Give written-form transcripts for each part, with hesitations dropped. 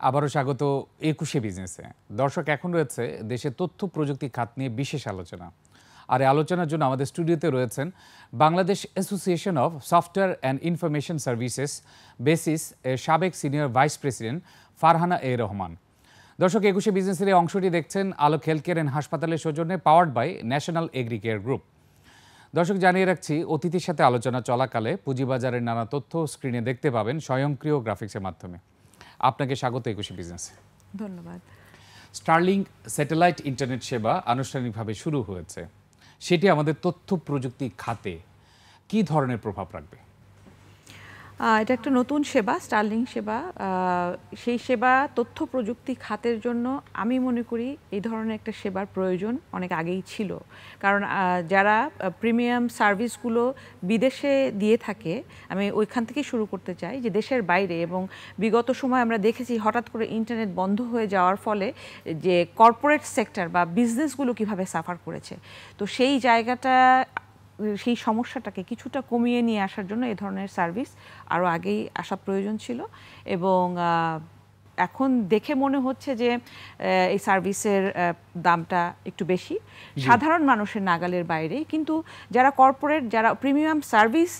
আবারও স্বাগত একুশে বিজনেসে। দর্শক, এখন রয়েছে দেশের তথ্য প্রযুক্তি খাত নিয়ে বিশেষ আলোচনা। আর এই আলোচনার জন্য আমাদের স্টুডিওতে রয়েছেন Bangladesh association of software and information services basis এর সাবেক senior vice president Farhana A Rahman. দর্শক, একুশে বিজনেসের এই অংশটি দেখছেন আলোক হেলথ কেয়ার অ্যান্ড হাসপাতালের সৌজন্যে, powered by national agri care group. দর্শক, জানিয়ে রাখছি, অতিথির সাথে আলোচনা চলাকালে পুঁজিবাজারের নানা তথ্য স্ক্রিনে দেখতে পাবেন স্বয়ংক্রিয় গ্রাফিক্সের মাধ্যমে। আপনাকে স্বাগত একুশে বিজনেসে। ধন্যবাদ। স্টারলিংক স্যাটেলাইট ইন্টারনেট সেবা আনুষ্ঠানিকভাবে শুরু হয়েছে। সেটি আমাদের তথ্য প্রযুক্তি খাতে কী ধরনের প্রভাব রাখবে? এটা একটা নতুন সেবা, স্টারলিংক সেবা। সেই সেবা তথ্য প্রযুক্তি খাতের জন্য আমি মনে করি এই ধরনের একটা সেবার প্রয়োজন অনেক আগেই ছিল। কারণ যারা প্রিমিয়াম সার্ভিসগুলো বিদেশে দিয়ে থাকে, আমি ওইখান থেকেই শুরু করতে চাই, যে দেশের বাইরে, এবং বিগত সময় আমরা দেখেছি হঠাৎ করে ইন্টারনেট বন্ধ হয়ে যাওয়ার ফলে যে কর্পোরেট সেক্টর বা বিজনেসগুলো কিভাবে সাফার করেছে। তো সেই জায়গাটা, সেই সমস্যাটাকে কিছুটা কমিয়ে নিয়ে আসার জন্য এই ধরনের সার্ভিস আরও আগেই আসা প্রয়োজন ছিল। এবং এখন দেখে মনে হচ্ছে যে এই সার্ভিসের দামটা একটু বেশি, সাধারণ মানুষের নাগালের বাইরে। কিন্তু যারা কর্পোরেট, যারা প্রিমিয়াম সার্ভিস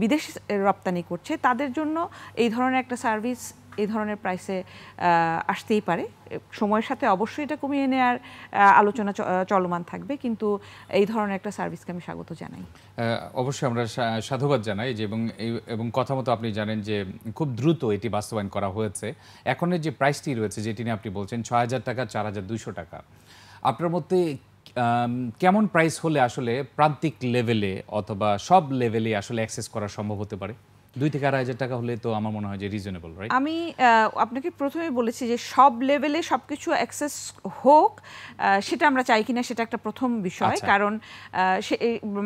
বিদেশ রপ্তানি করছে, তাদের জন্য এই ধরনের একটা সার্ভিস এই ধরনের প্রাইসে আসতেই পারে। সময়ের সাথে অবশ্যই এটা কমিয়ে নেওয়ার আলোচনা চলমান থাকবে, কিন্তু এই ধরনের একটা সার্ভিসকে আমি স্বাগত জানাই। অবশ্যই আমরা সাধুবাদ জানাই যে, এবং কথা মতো আপনি জানেন যে খুব দ্রুত এটি বাস্তবায়ন করা হয়েছে। এখনের যে প্রাইসটি রয়েছে, যেটি নিয়ে আপনি বলছেন ৬,০০০ টাকা, ৪,২০০ টাকা, আপনার মধ্যে কেমন প্রাইস হলে আসলে প্রান্তিক লেভেলে অথবা সব লেভেলে আসলে অ্যাক্সেস করা সম্ভব হতে পারে? ২ থেকে ২,৫০০ টাকা হলে তো আমার মনে হয় যে রিজনেবল, রাইট? আমি আপনাকে প্রথমেই বলেছি যে সব লেভেলে সব কিছু অ্যাক্সেস হোক, সেটা আমরা চাই কিনা সেটা একটা প্রথম বিষয়। কারণ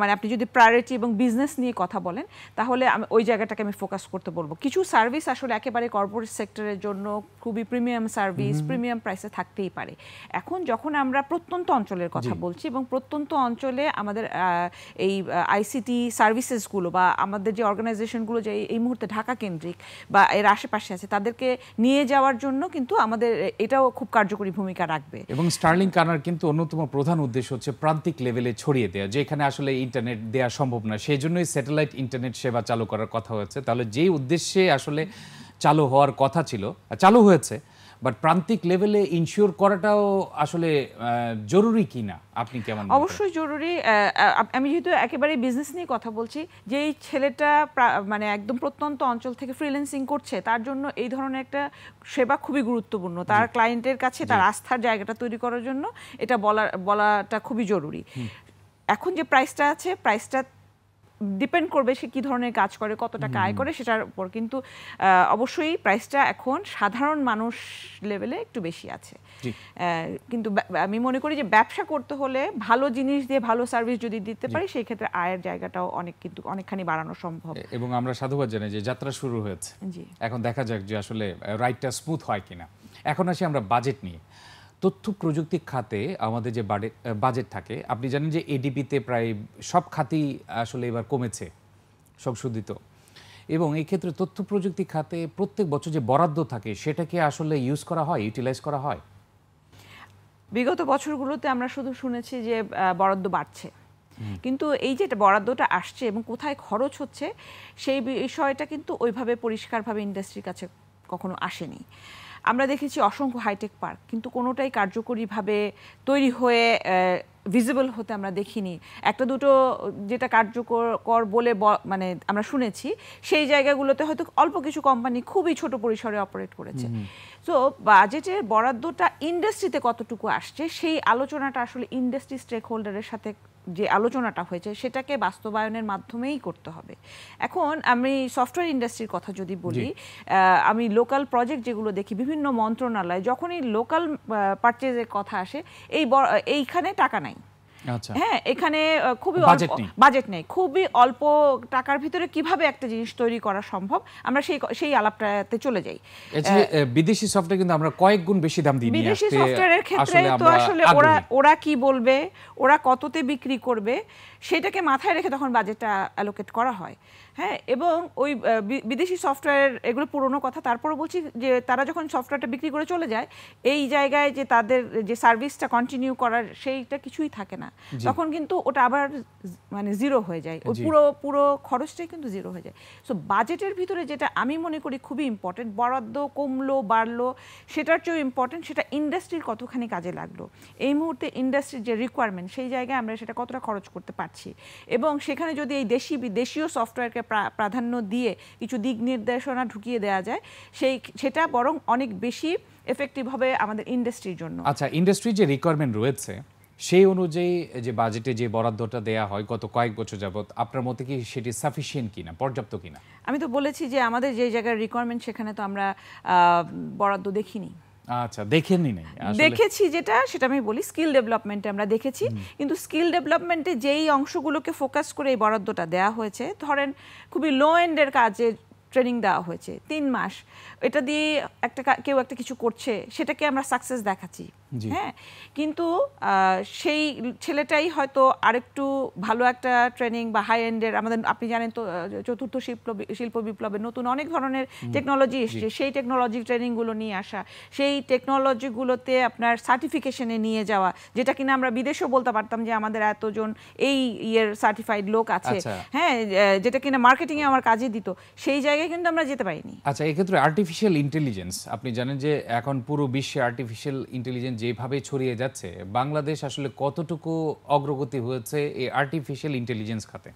মানে আপনি যদি প্রায়োরিটি এবং বিজনেস নিয়ে কথা বলেন, তাহলে আমি ওই জায়গাটাকে আমি ফোকাস করতে বলবো। কিছু সার্ভিস আসলে একেবারে কর্পোরেট সেক্টরের জন্য খুবই প্রিমিয়াম সার্ভিস, প্রিমিয়াম প্রাইসে থাকতেই পারে। এখন যখন আমরা প্রত্যন্ত অঞ্চলের কথা বলছি, এবং প্রত্যন্ত অঞ্চলে আমাদের এই আইসিটি সার্ভিসেসগুলো বা আমাদের যে অর্গানাইজেশনগুলো যে এই মুহূর্তে ঢাকা কেন্দ্রিক বা এর আশেপাশে আছে, তাদেরকে নিয়ে যাওয়ার জন্য কিন্তু আমাদের এটাও খুব কার্যকরী ভূমিকা রাখবে। এবং স্টারলিংক আনার কিন্তু অন্যতম প্রধান উদ্দেশ্য হচ্ছে প্রান্তিক লেভেলে ছড়িয়ে দেওয়া, যেখানে আসলে ইন্টারনেট দেওয়া সম্ভব না, সেই জন্যই স্যাটেলাইট ইন্টারনেট সেবা চালু করার কথা হয়েছে। তাহলে যেই উদ্দেশ্যে আসলে চালু হওয়ার কথা ছিল, চালু হয়েছে, বাট প্রান্তিক লেভেলে ইনশিওর করাটাও আসলে জরুরি কি না, আপনি কেমন? অবশ্যই জরুরি। আমি যেহেতু একেবারে বিজনেস নিয়ে কথা বলছি, যে এই ছেলেটা মানে একদম প্রত্যন্ত অঞ্চল থেকে ফ্রিল্যান্সিং করছে, তার জন্য এই ধরনের একটা সেবা খুবই গুরুত্বপূর্ণ। তার ক্লায়েন্টের কাছে তার আস্থার জায়গাটা তৈরি করার জন্য এটা বলাটা খুবই জরুরি। এখন যে প্রাইসটা আছে, প্রাইসটা ডিপেন্ড করবে সে কী ধরনের কাজ করে, কত টাকা আয় করে সেটার উপর। কিন্তু অবশ্যই প্রাইসটা এখন সাধারণ মানুষ লেভেলে একটু বেশি আছে। কিন্তু আমি মনে করি যে ব্যবসা করতে হলে ভালো জিনিস দিয়ে ভালো সার্ভিস যদি দিতে পারি, সেই ক্ষেত্রে আয়ের জায়গাটাও অনেকখানি বাড়ানো সম্ভব। এবং আমরা সাধুবাদ জানাই যে যাত্রা শুরু হয়েছে। এখন দেখা যাক যে আসলে রাইটটা স্মুথ হয় কিনা। এখন আসি আমরা বাজেট নিয়ে। তথ্য প্রযুক্তি খাতে আমাদের যে বাজেট থাকে, আপনি জানেন যে এডিপিতে প্রায় সব খাতেই আসলে এবার কমেছে সংশোধিত, এবং এই ক্ষেত্রে তথ্য প্রযুক্তি খাতে প্রত্যেক বছর যে বরাদ্দ থাকে, সেটাকে আসলে ইউজ করা হয়, ইউটিলাইজ করা হয়? বিগত বছরগুলোতে আমরা শুধু শুনেছি যে বরাদ্দ বাড়ছে, কিন্তু এই যে বরাদ্দটা আসছে এবং কোথায় খরচ হচ্ছে, সেই বিষয়টা কিন্তু ওইভাবে পরিষ্কারভাবে ইন্ডাস্ট্রির কাছে কখনো আসেনি। আমরা দেখেছি অসংখ্য হাইটেক পার্ক, কিন্তু কোনোটাই কার্যকরীভাবে তৈরি হয়ে ভিজিবল হতে আমরা দেখিনি। একটা দুটো যেটা কার্যকর বলে মানে আমরা শুনেছি, সেই জায়গাগুলোতে হয়তো অল্প কিছু কোম্পানি খুবই ছোট পরিসরে অপারেট করেছে। তো বাজেটের বরাদ্দটা ইন্ডাস্ট্রিতে কতটুকু আসছে, সেই আলোচনাটা আসলে ইন্ডাস্ট্রি স্টেক হোল্ডারের সাথে যে আলোচনাটা হয়েছে, সেটাকে বাস্তবায়নের মাধ্যমেই করতে হবে। এখন আমি সফটওয়্যার ইন্ডাস্ট্রির কথা যদি বলি, আমি লোকাল প্রজেক্ট যেগুলো দেখি, বিভিন্ন মন্ত্রণালয় যখনই লোকাল পারচেজের কথা আসে, এইখানে টাকা নাই। আচ্ছা। হ্যাঁ, এখানে খুবই বাজেট নেই, খুবই অল্প টাকার ভিতরে কিভাবে একটা জিনিস তৈরি করা সম্ভব, আমরা সেই আলাপটাতে চলে যাই। বিদেশি সফটওয়্যার কিন্তু আমরা কয়েক গুণ বেশি দাম দিই, বিদেশি সফটওয়্যারের ক্ষেত্রে তো আসলে ওরা কি বলবে, ওরা কততে বিক্রি করবে, সেটাকে মাথায় রেখে তখন বাজেটটা অ্যালোকেট করা হয়। হ্যাঁ, এবং ওই বিদেশি সফটওয়্যার এগুলো পুরনো কথা, তারপরও বলছি যে তারা যখন সফটওয়্যারটা বিক্রি করে চলে যায়, এই জায়গায় যে তাদের যে সার্ভিসটা কন্টিনিউ করার সেইটা কিছুই থাকে না, তখন কিন্তু ওটা আবার মানে জিরো হয়ে যায়, ওই পুরো খরচটাই কিন্তু জিরো হয়ে যায়। সো বাজেটের ভিতরে যেটা আমি মনে করি খুবই ইম্পর্টেন্ট, বরাদ্দ কমলো বাড়লো সেটার চেয়েও ইম্পর্টেন্ট সেটা ইন্ডাস্ট্রির কতখানি কাজে লাগলো, এই মুহূর্তে ইন্ডাস্ট্রির যে রিকোয়ারমেন্ট সেই জায়গায় আমরা সেটা কতটা খরচ করতে পারছি, এবং সেখানে যদি এই দেশীয় সফটওয়্যারকে প্রাধান্য দিয়ে কিছু দিক নির্দেশনা ঢুকিয়ে দেওয়া যায়, সেটা বরং অনেক বেশি এফেক্টিভ হবে আমাদের ইন্ডাস্ট্রির জন্য। আচ্ছা, ইন্ডাস্ট্রির যে রিকোয়ারমেন্ট রয়েছে সেই অনুযায়ী যে বাজেটে যে বরাদ্দটা দেয়া হয় গত কয়েক বছর যাবত, আপনার মতে কি সেটি সাফিসিয়েন্ট কিনা, পর্যাপ্ত কিনা? আমি তো বলেছি যে আমাদের যে জায়গার রিকোয়ারমেন্ট সেখানে তো আমরা বরাদ্দ দেখিনি। আচ্ছা, দেখেননি? নাই, দেখেছি সেটা আমি বলি স্কিল ডেভেলপমেন্টে আমরা দেখেছি, কিন্তু স্কিল ডেভেলপমেন্টে যেই অংশগুলোকে ফোকাস করে এই বরাদ্দটা দেওয়া হয়েছে, ধরেন খুবই লো এন্ডের কাজে ট্রেনিং দেওয়া হয়েছে 3 মাস, এটা দিয়ে কেউ একটা কিছু করছে, সেটাকে আমরা সাকসেস দেখাচ্ছি। হ্যাঁ, কিন্তু সেই ছেলেটাই হয়তো আরেকটু ভালো একটা ট্রেনিং বা হাই এন্ডের, আমাদের আপনি জানেন তো চতুর্থ শিল্প বিপ্লবে নতুন অনেক ধরনের টেকনোলজি এসছে, সেই টেকনোলজি ট্রেনিংগুলো নিয়ে আসা, সেই টেকনোলজিগুলোতে আপনার সার্টিফিকেশনে নিয়ে যাওয়া, যেটা কিনা আমরা বিদেশেও বলতে পারতাম যে আমাদের এতজন এই ইয়ের সার্টিফাইড লোক আছে, হ্যাঁ, যেটা কিনা মার্কেটিংয়ে আমার কাজে দিত, সেই জায়গায় কিন্তু আমরা যেতে পারিনি। আচ্ছা, এক্ষেত্রে আর্টিফিশিয়াল ইন্টেলিজেন্স, আপনি জানেন যে এখন পুরো বিশ্বে আর্টিফিশিয়াল ইন্টেলিজেন্স যেভাবে ছড়িয়ে যাচ্ছে, বাংলাদেশ আসলে কতটুকু অগ্রগতি হয়েছে এই আর্টিফিশিয়াল ইন্টেলিজেন্স খাতে?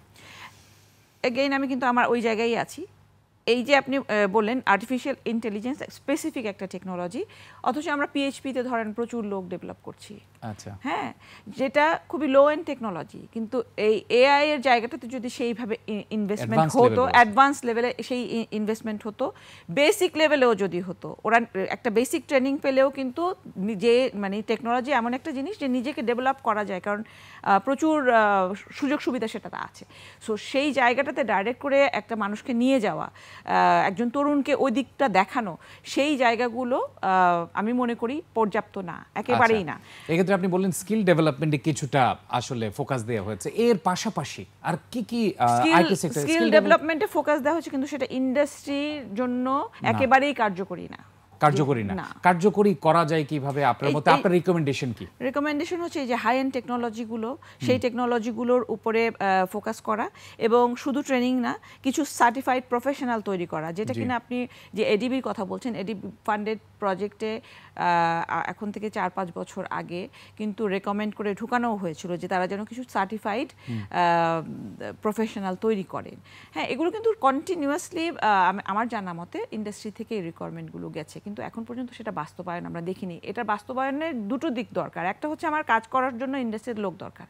এগেইন আমি কিন্তু আমার ওই জায়গায় আছি। এই যে আপনি বললেন আর্টিফিশিয়াল ইন্টেলিজেন্স স্পেসিফিক একটা টেকনোলজি, অথচ আমরা পিএইচপিতে ধরেন প্রচুর লোক ডেভেলপ করছি। আচ্ছা, হ্যাঁ, যেটা খুবই লো এন্ড টেকনোলজি, কিন্তু এই এআই এর জায়গাটাতে যদি সেইভাবে ইনভেস্টমেন্ট হতো, অ্যাডভান্স লেভেলে সেই ইনভেস্টমেন্ট হতো, বেসিক লেভেলেও যদি হতো, ওরা একটা বেসিক ট্রেনিং পেলেও কিন্তু যে মানে টেকনোলজি এমন একটা জিনিস যে নিজেকে ডেভেলপ করা যায়, কারণ প্রচুর সুযোগ সুবিধা সেটাতে আছে। সো সেই জায়গাটাতে ডাইরেক্ট করে একটা মানুষকে নিয়ে যাওয়া, একজন তরুণকে ওই দিকটা দেখানো, সেই জায়গাগুলো আমি মনে করি পর্যাপ্ত না, একেবারেই না। এক্ষেত্রে আপনি বললেন স্কিল ডেভেলপমেন্টে কিছুটা আসলে ফোকাস দেওয়া হয়েছে, এর পাশাপাশি আর কি কি আইটি সেক্টরে স্কিল ডেভেলপমেন্টে ফোকাস দেওয়া হয়েছে, কিন্তু সেটা ইন্ডাস্ট্রির জন্য একেবারেই কার্যকরী না। কার্যকরী করা যায় কিভাবে, আপনার মতে আপনার রিকমেন্ডেশন কি? রিকমেন্ডেশন হচ্ছে যে হাই এন্ড টেকনোলজিগুলো, সেই টেকনোলজিগুলোর উপরে ফোকাস করা, এবং শুধু ট্রেনিং না, কিছু সার্টিফাইড প্রফেশনাল তৈরি করা, যেটা কিনা আপনি যে এডিবির কথা বলছেন, এডিবি ফান্ডেড প্রজেক্টে এখন থেকে 4-5 বছর আগে কিন্তু রেকমেন্ড করে ঢুকানো হয়েছিল যে তারা যেন কিছু সার্টিফাইড প্রফেশনাল তৈরি করেন। হ্যাঁ, এগুলো কিন্তু কন্টিনিউয়াসলি আমার জানা মতে ইন্ডাস্ট্রি থেকে এই রিকোয়ারমেন্টগুলো গেছে, কিন্তু এখন পর্যন্ত সেটা বাস্তবায়ন আমরা দেখিনি। এটার বাস্তবায়নের দুটো দিক দরকার, একটা হচ্ছে আমার কাজ করার জন্য ইন্ডাস্ট্রির লোক দরকার,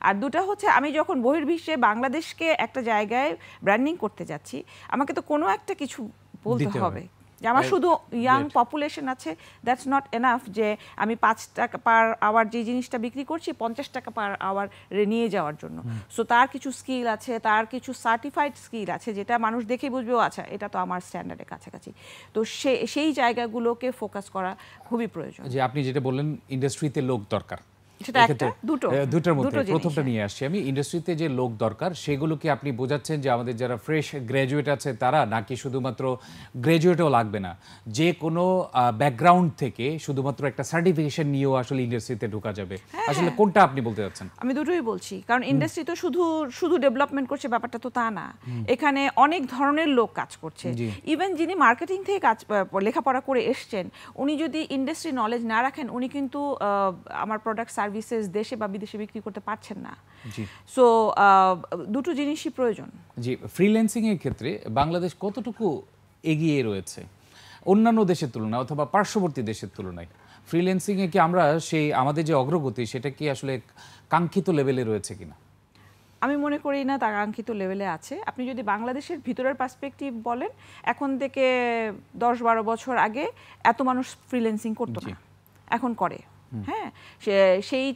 আর দুটা হচ্ছে আমি যখন বহির্বিশ্বে বাংলাদেশকে একটা জায়গায় ব্র্যান্ডিং করতে যাচ্ছি, আমাকে তো কোনো একটা কিছু বলতে হবে। আমার শুধু ইয়াং পপুলেশন আছে, দ্যাটস নট এনাফ যে আমি 5 টাকা পার আওয়ার যে জিনিসটা বিক্রি করছি 50 টাকা পার আওয়ার নিয়ে যাওয়ার জন্য। সো তার কিছু স্কিল আছে, তার কিছু সার্টিফাইড স্কিল আছে, যেটা মানুষ দেখে বুঝবেও আচ্ছা এটা তো আমার স্ট্যান্ডার্ডের কাছাকাছি। তো সেই জায়গাগুলোকে ফোকাস করা খুবই প্রয়োজন। যে আপনি যেটা বললেন ইন্ডাস্ট্রিতে লোক দরকার, সেটা একটা দুটোর মধ্যে প্রথমটা নিয়ে আসছি আমি। ইন্ডাস্ট্রিতে যে লোক দরকার সেগুলোকে আপনি বোঝাচ্ছেন যে আমাদের যারা ফ্রেশ গ্র্যাজুয়েট আছে তারা, নাকি শুধুমাত্র গ্র্যাজুয়েটও লাগবে না, যে কোনো ব্যাকগ্রাউন্ড থেকে শুধুমাত্র একটা সার্টিফিকেশন নিয়েও আসলে ইন্ডাস্ট্রিতে ঢোকা যাবে? আসলে কোনটা আপনি বলতে চাচ্ছেন? আমি দুটোই বলছি, কারণ ইন্ডাস্ট্রি তো শুধু ডেভেলপমেন্ট করছে ব্যাপারটা তো তা না, এখানে অনেক ধরনের লোক কাজ করছে। ইভেন যিনি মার্কেটিং থেকে লেখাপড়া করে এসছেন, উনি যদি ইন্ডাস্ট্রি নলেজ না রাখেন, উনি কিন্তু আমার প্রোডাক্ট সার্ভিসেস দেশে বা বিদেশে বিক্রি করতে পারছেন না। সো দুটো জিনিসই প্রয়োজন। জি, ফ্রিল্যান্সিং এর ক্ষেত্রে বাংলাদেশ কতটুকু এগিয়ে রয়েছে অন্যান্য দেশের তুলনায় অথবা পার্শ্ববর্তী দেশের তুলনায়? ফ্রিল্যান্সিং এ কি আমরা সেই আমাদের যে অগ্রগতি সেটা কি আসলে কাঙ্ক্ষিত লেভেলে রয়েছে কিনা? আমি মনে করি না তা কাঙ্ক্ষিত লেভেলে আছে। আপনি যদি বাংলাদেশের ভিতরের পার্সপেক্টিভ বলেন, এখন থেকে 10-12 বছর আগে এত মানুষ ফ্রিল্যান্সিং করতো না, এখন করে। হ্যাঁ, সেই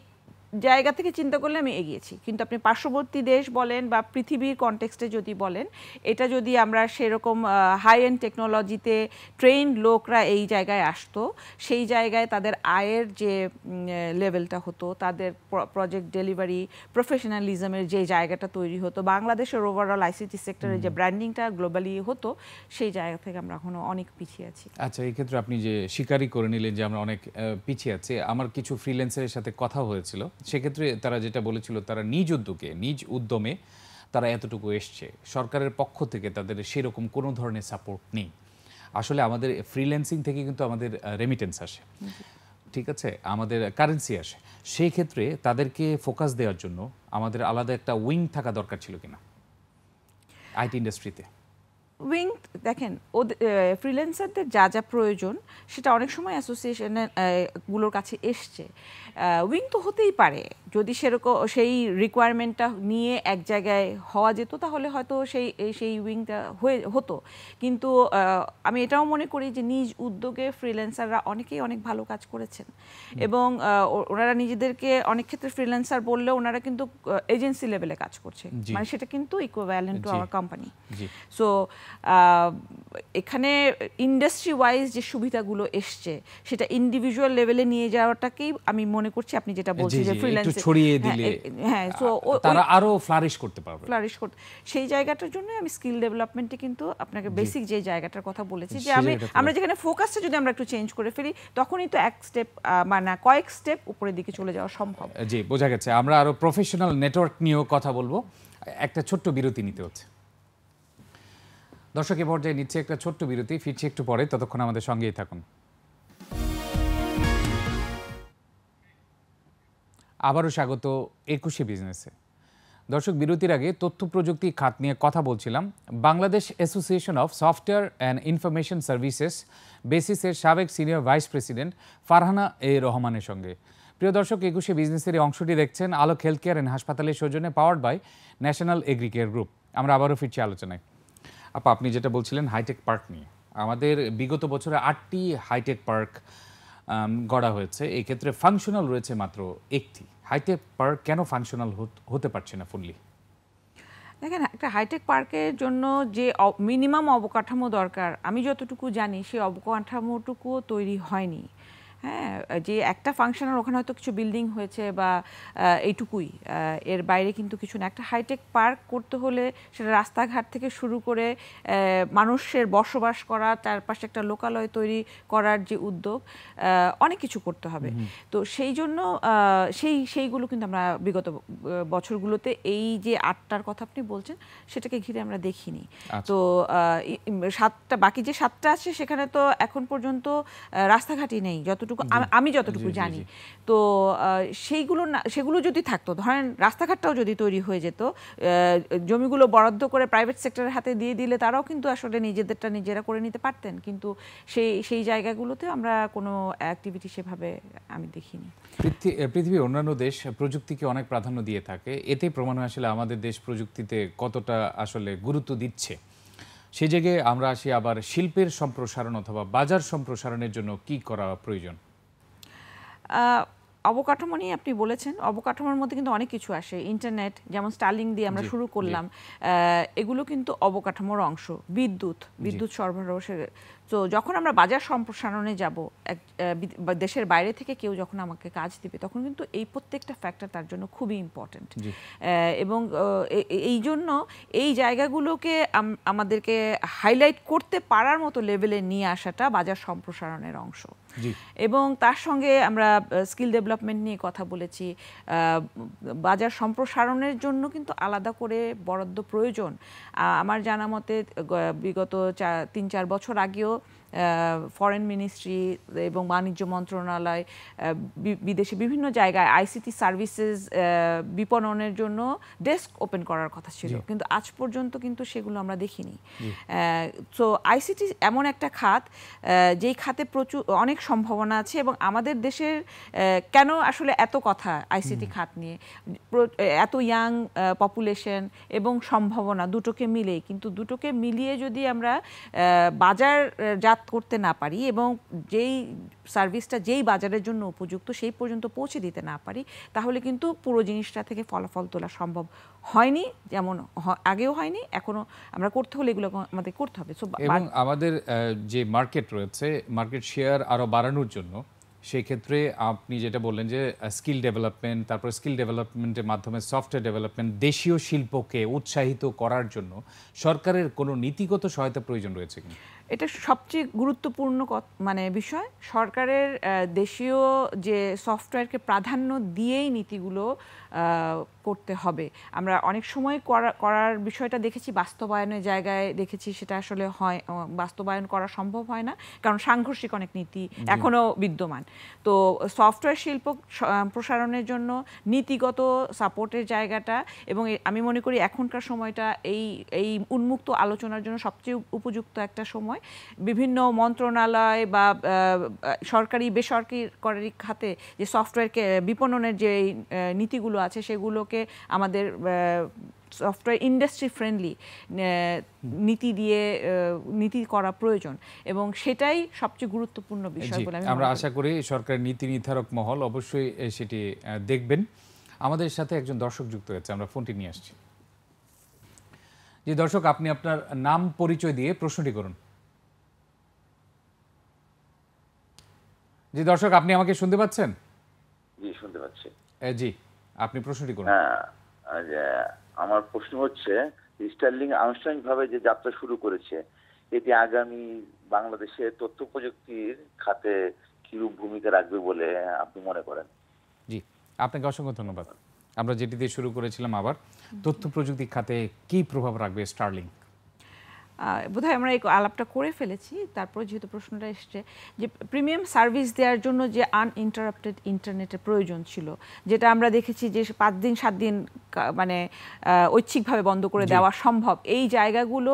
জায়গা থেকে চিন্তা করলে আমি এগিয়েছি, কিন্তু আপনি পার্শ্ববর্তী দেশ বলেন বা পৃথিবীর কনটেক্সটে যদি বলেন, এটা যদি আমরা সেরকম হাই এন্ড টেকনোলজিতে ট্রেইনড লোকরা এই জায়গায় আসতো, সেই জায়গায় তাদের আয়ের যে লেভেলটা হতো, তাদের প্রজেক্ট ডেলিভারি প্রফেশনালিজমের যে জায়গাটা তৈরি হতো, বাংলাদেশের ওভারঅল আইসিটি সেক্টরের যে ব্র্যান্ডিংটা গ্লোবালি হতো, সেই জায়গা থেকে আমরা এখনো অনেক পিছিয়ে আছি। আচ্ছা, এই ক্ষেত্রে আপনি যে স্বীকারই করে নিলেন যে আমরা অনেক পিছিয়ে আছি, আমার কিছু ফ্রিল্যান্সারের সাথে কথা হয়েছিল, সেক্ষেত্রে তারা যেটা বলেছিল, তারা নিজ উদ্যোগে নিজ উদ্যমে তারা এতটুকু এসছে, সরকারের পক্ষ থেকে তাদের সেরকম কোনো ধরনের সাপোর্ট নেই। আসলে আমাদের ফ্রিল্যান্সিং থেকে কিন্তু আমাদের রেমিটেন্স আসে, ঠিক আছে, আমাদের কারেন্সি আসে। সেই ক্ষেত্রে তাদেরকে ফোকাস দেওয়ার জন্য আমাদের আলাদা একটা উইং থাকা দরকার ছিল কিনা আইটি ইন্ডাস্ট্রিতে? উইং, দেখেন, ফ্রিল্যান্সারদের যা যা প্রয়োজন সেটা অনেক সময় অ্যাসোসিয়েশনের গুলোর কাছে এসছে। উইং তো হতেই পারে, যদি সেরকম সেই রিকোয়ারমেন্টটা নিয়ে এক জায়গায় হওয়া যেত তাহলে হয়তো সেই উইংটা হতো। কিন্তু আমি এটাও মনে করি যে নিজ উদ্যোগে ফ্রিল্যান্সাররা অনেকেই অনেক ভালো কাজ করেছেন, এবং ওনারা নিজেদেরকে অনেক ক্ষেত্রে ফ্রিল্যান্সার বললেও ওনারা কিন্তু এজেন্সি লেভেলে কাজ করছে, মানে সেটা কিন্তু equivalent to our company. So এখানে ইন্ডাস্ট্রি ওয়াইজ যে সুবিধাগুলো এসছে সেটা ইন্ডিভিজুয়াল লেভেলে নিয়ে যাওয়াটাকেই আমি মনে করছি আপনি যেটা বলছেন যে ফ্রিল্যান্স ছড়িয়ে দিলে সো তারা আরো ফ্লারিশ করতে পারবে। সেই জায়গাটার জন্য আমি স্কিল ডেভেলপমেন্টে কিন্তু আপনাকে বেসিক যে জায়গাটার কথা বলেছি, যে আমরা যেখানে ফোকাসটা যদি আমরা একটু চেঞ্জ করে ফেলি, তখনই তো এক স্টেপ মানে কয়েক স্টেপ উপরের দিকে চলে যাওয়া সম্ভব। জি, বোঝা গেছে। আমরা আরো প্রফেশনাল নেটওয়ার্ক নিয়েও কথা বলবো, একটা ছোট্ট বিরতি নিতে হচ্ছে। দর্শক, এ পর্যায়ে নিচ্ছে একটা ছোট্ট বিরতি, ফিরছি একটু পরে, ততক্ষণ আমাদের সঙ্গেই থাকুন। আবারও স্বাগত 21 বিজনেসে। দর্শক, বিরতির আগে তথ্য প্রযুক্তি খাত নিয়ে কথা বলছিলাম Bangladesh association of software and information services বেসিসের সাবেক senior vice president Farhana A রহমানের সঙ্গে। প্রিয় দর্শক, 21 বিজনেসের এই অংশটি দেখছেন আলোক হেলথ কেয়ার অ্যান্ড হাসপাতালের সৌজন্যে, powered by national agricare group. আমরা আবারও ফিরছি আলোচনায়। আপনি যেটা বলছিলেন হাইটেক পার্ক নিয়ে, আমাদের বিগত বছরে 8টি হাইটেক পার্ক গড়া হয়েছে, এই ক্ষেত্রে ফাংশনাল রয়েছে মাত্র 1টি। হাইটেক পার্ক কেন ফাংশনাল হতে পারছে না ফুললি? দেখেন, একটা হাইটেক পার্কের জন্য যে মিনিমাম অবকাঠামো দরকার, আমি যতটুকু জানি সেই অবকাঠামোটুকুও তৈরি হয়নি। হ্যাঁ, যে একটা ফাংশনাল, ওখানে হয়তো কিছু বিল্ডিং হয়েছে বা এইটুকুই, এর বাইরে কিন্তু কিছু না। একটা হাইটেক পার্ক করতে হলে সেটা রাস্তাঘাট থেকে শুরু করে মানুষের বসবাস করা, তার পাশে একটা লোকালয় তৈরি করার যে উদ্যোগ, অনেক কিছু করতে হবে। তো সেই জন্য সেইগুলো কিন্তু আমরা বিগত বছরগুলোতে এই যে 8টার কথা আপনি বলছেন সেটাকে ঘিরে আমরা দেখিনি। তো 7টা, বাকি যে 7টা আছে সেখানে তো এখন পর্যন্ত রাস্তাঘাটই নেই আমি যতটুকু জানি। তো সেগুলো যদি থাকতো, ধরেন রাস্তাঘাটটাও যদি তৈরি হয়ে যেত, জমিগুলো বরাদ্দ করে প্রাইভেট সেক্টরের হাতে দিয়ে দিলে তারাও কিন্তু আসলে নিজেদেরটা নিজেরা করে নিতে পারতেন, কিন্তু সেই জায়গাগুলোতে আমরা কোনো অ্যাক্টিভিটি সেভাবে আমি দেখিনি। পৃথিবীর অন্যান্য দেশ প্রযুক্তিকে অনেক প্রাধান্য দিয়ে থাকে, এতে প্রমাণ হয় আসলে আমাদের দেশ প্রযুক্তিতে কতটা আসলে গুরুত্ব দিচ্ছে। সেই জায়গায় আমরা আসি আবার শিল্পের সম্প্রসারণ অথবা বাজার সম্প্রসারণের জন্য কি করা প্রয়োজন? অবকাঠামো নিয়ে আপনি বলেছেন, অবকাঠামোর মধ্যে কিন্তু অনেক কিছু আসে। ইন্টারনেট, যেমন স্টারলিং দিয়ে আমরা শুরু করলাম, এগুলো কিন্তু অবকাঠামোর অংশ। বিদ্যুৎ সরবরাহ। তো যখন আমরা বাজার সম্প্রসারণে যাব, দেশের বাইরে থেকে কেউ যখন আমাকে কাজ দিবে, তখন কিন্তু এই প্রত্যেকটা ফ্যাক্টর তার জন্য খুবই ইম্পর্টেন্ট। এবং এই জন্য এই জায়গাগুলোকে আমাদেরকে হাইলাইট করতে পারার মতো লেভেলে নিয়ে আসাটা বাজার সম্প্রসারণের অংশ। এবং তার সঙ্গে আমরা স্কিল ডেভেলপমেন্ট নিয়ে কথা বলেছি। বাজার সম্প্রসারণের জন্য কিন্তু আলাদা করে বরাদ্দ প্রয়োজন। আমার জানা মতে বিগত 3-4 বছর আগেও ফরেন মিনিস্ট্রি এবং বাণিজ্য মন্ত্রণালয় বিদেশে বিভিন্ন জায়গায় আইসিটি সার্ভিসেস বিপণনের জন্য ডেস্ক ওপেন করার কথা ছিল, কিন্তু আজ পর্যন্ত কিন্তু সেগুলো আমরা দেখিনি। সো আইসিটি এমন একটা খাত, যেই খাতে অনেক সম্ভাবনা আছে, এবং আমাদের দেশের কেন আসলে এত কথা আইসিটি খাত নিয়ে, এত ইয়াং পপুলেশন এবং সম্ভাবনা দুটোকে মিলেই, কিন্তু দুটোকে মিলিয়ে যদি আমরা বাজারজাত বাজারজাত করতে না পারি এবং যেই সার্ভিসটা যেই বাজারের জন্য উপযুক্ত সেই পর্যন্ত পৌঁছে দিতে না পারি, তাহলে কিন্তু পুরো জিনিসটা থেকে ফলাফল তোলা সম্ভব হয়নি, যেমন আগেও হয়নি, এখনো আমরা করতে হলে এগুলো আমাদের করতে হবে। এবং আমাদের যে মার্কেট রয়েছে, মার্কেট শেয়ার আরও বাড়ানোর জন্য সেই ক্ষেত্রে আপনি যেটা বললেন যে স্কিল ডেভেলপমেন্ট, তারপর স্কিল ডেভেলপমেন্টের মাধ্যমে সফটওয়্যার ডেভেলপমেন্ট, দেশীয় শিল্পকে উৎসাহিত করার জন্য সরকারের কোনো নীতিগত সহায়তা প্রয়োজন রয়েছে কিনা? এটা সবচেয়ে গুরুত্বপূর্ণ মানে বিষয়। সরকারের দেশীয় যে সফটওয়্যারকে প্রাধান্য দিয়েই নীতিগুলো করতে হবে। আমরা অনেক সময় করার বিষয়টা দেখেছি, বাস্তবায়নের জায়গায় দেখেছি সেটা আসলে হয় বাস্তবায়ন করা সম্ভব হয় না, কারণ সাংঘর্ষিক অনেক নীতি এখনও বিদ্যমান। তো সফটওয়্যার শিল্প প্রসারণের জন্য নীতিগত সাপোর্টের জায়গাটা, এবং আমি মনে করি এখনকার সময়টা এই উন্মুক্ত আলোচনার জন্য সবচেয়ে উপযুক্ত একটা সময়। বিভিন্ন মন্ত্রণালয় বা সরকারি বেসরকারি খাতে যে সফটওয়্যারকে বিপণনের যে নীতিগুলো আছে সেগুলোকে আমাদের সফটওয়্যার ইন্ডাস্ট্রি ফ্রেন্ডলি নীতি করা প্রয়োজন, এবং সেটাই সবচেয়ে গুরুত্বপূর্ণ বিষয় বলে আমরা আশা করি সরকারের নীতি নির্ধারক মহল অবশ্যই সেটি দেখবেন। আমাদের সাথে একজন দর্শক যুক্ত হয়েছে, আমরা ফোনটি নিয়ে আসছি। জি দর্শক, আপনি আপনার নাম পরিচয় দিয়ে প্রশ্নটি করুন। জি দর্শক, আপনি আমাকে শুনতে পাচ্ছেন? জি, শুনতে পাচ্ছি। জি, আপনি প্রশ্নটি করুন। হ্যাঁ, আমার প্রশ্ন হচ্ছে, স্টারলিংক আনুষ্ঠানিকভাবে যে যাত্রা শুরু করেছে, এটি আগামী বাংলাদেশে তথ্য প্রযুক্তির খাতে কিরূপ ভূমিকা রাখবে বলে আপনি মনে করেন? জি, আপনাকে অসংখ্য ধন্যবাদ। আমরা যেটি দিয়ে শুরু করেছিলাম, আবার তথ্য প্রযুক্তি খাতে কি প্রভাব রাখবে স্টারলিংক? বোধহয় আমরা এই আলাপটা করে ফেলেছি। তারপর যেহেতু প্রশ্নটা এসছে যে প্রিমিয়াম সার্ভিস দেওয়ার জন্য যে আনইন্টারাপ্টেড ইন্টারনেটের প্রয়োজন ছিল, যেটা আমরা দেখেছি যে 5 দিন 7 দিন মানে ঐচ্ছিকভাবে বন্ধ করে দেওয়া সম্ভব, এই জায়গাগুলো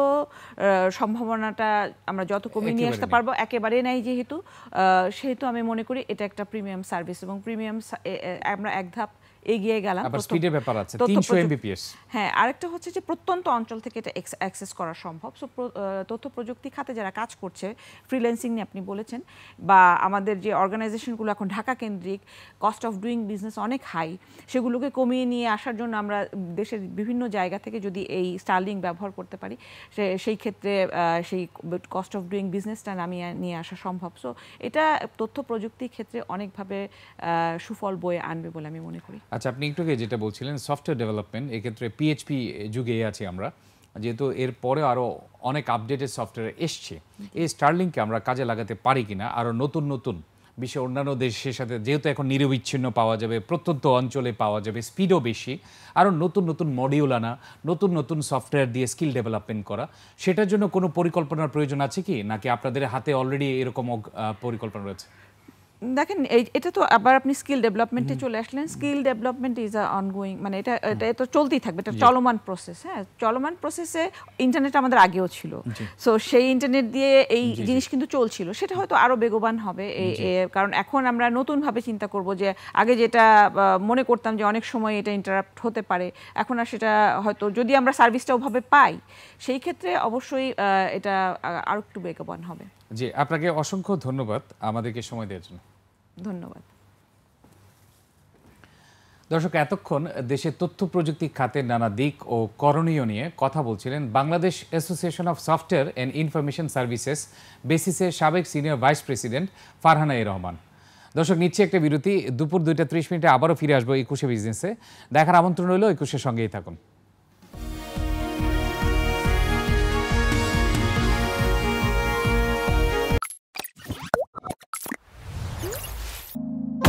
সম্ভাবনাটা আমরা যত কমিয়ে নিয়ে আসতে পারবো একেবারে নাই, সেহেতু আমি মনে করি এটা একটা প্রিমিয়াম সার্ভিস, এবং প্রিমিয়াম আমরা এক ধাপ এগিয়ে গেলাম। আবার স্পিডের ব্যাপার আছে, 300 এমবিপিএস। হ্যাঁ, আরেকটা হচ্ছে যে প্রত্যন্ত অঞ্চল থেকে এটা অ্যাক্সেস করা সম্ভব। সো তথ্য প্রযুক্তি খাতে যারা কাজ করছে, ফ্রিল্যান্সিং নিয়ে আপনি বলেছেন, বা আমাদের যে অর্গানাইজেশনগুলো এখন ঢাকা কেন্দ্রিক, কস্ট অফ ডুইং বিজনেস অনেক হাই, সেগুলোকে কমিয়ে নিয়ে আসার জন্য আমরা দেশের বিভিন্ন জায়গা থেকে যদি এই স্টারলিংক ব্যবহার করতে পারি, সেই ক্ষেত্রে সেই কস্ট অফ ডুইং বিজনেসটা নামিয়ে নিয়ে আসা সম্ভব। সো এটা তথ্য প্রযুক্তির ক্ষেত্রে অনেকভাবে সুফল বয়ে আনবে বলে আমি মনে করি। আচ্ছা, আপনি একটু আগে যেটা বলছিলেন সফটওয়্যার ডেভেলপমেন্ট, এক্ষেত্রে পিএইচপি যুগে আছি আমরা, যেহেতু এর পরে আরও অনেক আপডেটেড সফটওয়্যার এসছে, এই স্টারলিংককে আমরা কাজে লাগাতে পারি কিনা আরও নতুন নতুন বিশ্বের অন্যান্য দেশের সাথে, যেহেতু এখন নিরবিচ্ছিন্ন পাওয়া যাবে, প্রত্যন্ত অঞ্চলে পাওয়া যাবে, স্পিডও বেশি, আরও নতুন নতুন মডিউল আনা, নতুন নতুন সফটওয়্যার দিয়ে স্কিল ডেভেলপমেন্ট করা, সেটার জন্য কোনো পরিকল্পনার প্রয়োজন আছে কি, নাকি আপনাদের হাতে অলরেডি এরকম পরিকল্পনা রয়েছে? দেখেন, এটা তো আবার আপনি স্কিল ডেভেলপমেন্টে চলে আসলেন। স্কিল ডেভেলপমেন্ট ইজ অনগোয়িং, মানে এটা তো চলতেই থাকবে, এটা চলমান প্রসেস। হ্যাঁ, চলমান প্রসেসে ইন্টারনেট আমাদের আগেও ছিল, সো সেই ইন্টারনেট দিয়ে এই জিনিস কিন্তু চলছিল, সেটা হয়তো আরো বেগবান হবে, কারণ এখন আমরা নতুনভাবে চিন্তা করব যে আগে যেটা মনে করতাম যে অনেক সময় এটা ইন্টারাপ্ট হতে পারে, এখন আর সেটা হয়তো, যদি আমরা সার্ভিসটা ওভাবে পাই, সেই ক্ষেত্রে অবশ্যই এটা আরো একটু বেগবান হবে। জি, আপনাকে অসংখ্য ধন্যবাদ আমাদেরকে সময় দেওয়ার জন্য। ধন্যবাদ। দর্শক, এতক্ষণ দেশের তথ্য প্রযুক্তি খাতের নানা দিক ও করণীয় নিয়ে কথা বলছিলেন Bangladesh association of software and information services বেসিসের সাবেক senior vice president Farhana A Rahman. দর্শক, নিচ্ছে একটা বিরতি। দুপুর 2টা 30 মিনিটে আবারও ফিরে আসবো 21শে বিজনেসে। দেখার আমন্ত্রণ রইল, 21শের সঙ্গেই থাকুন।